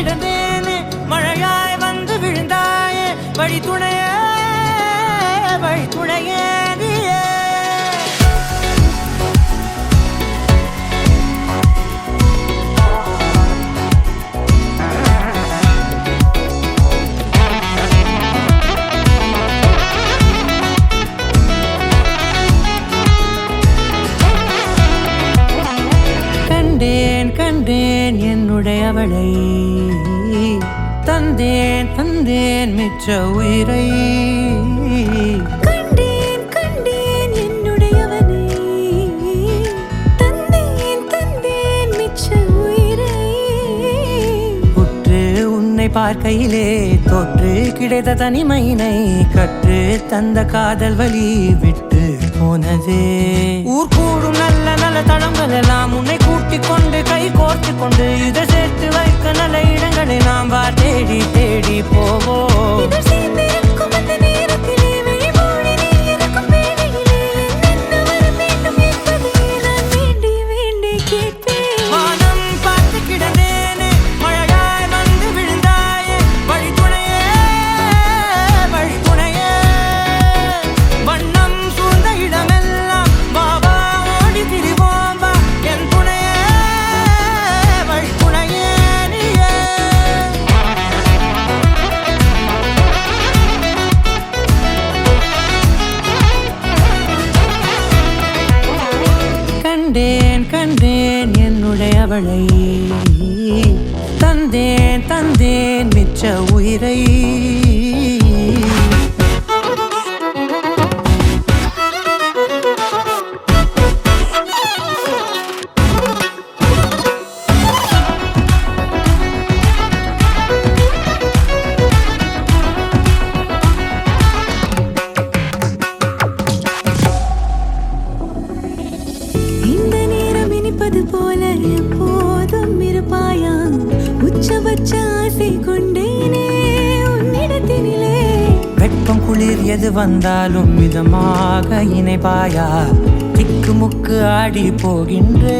கிடந்தேனே மழையாய் வந்து விழுந்தாயே வழி துணையே நீயே கண்டேன் என்னுடையவளை தந்தேன் மிச்ச உயிரை கண்டேன் என்னுடையவனை தந்தேன் மிச்ச உயிரை உற்று உன்னை பார்க்கையிலே தோற்று கிடைத்த தனிமையினை கற்று தந்த காதல் வழி விட்டு போனதே ஊர் கூடும் நல்ல நல்ல தளங்கள் எல்லாம் உன்னை கூட்டிக் கொண்டு கை கோர்த்து கொண்டு இதை சேர்த்து வைக்க நல்ல இடங்களை நாம் தேடி தேடி போவோம் கண்டேன் என்னுடையவளை தந்தேன் மிச்ச உயிரை போல எப்போதும் இருப்பாயா உச்சபட்ச ஆசை கொண்டேனே உன்னிடத்தினிலே வெப்பம் குளிர் எது வந்தாலும் மிதமாக இணைப்பாயா திக்கு முக்கு ஆடி போகின்றே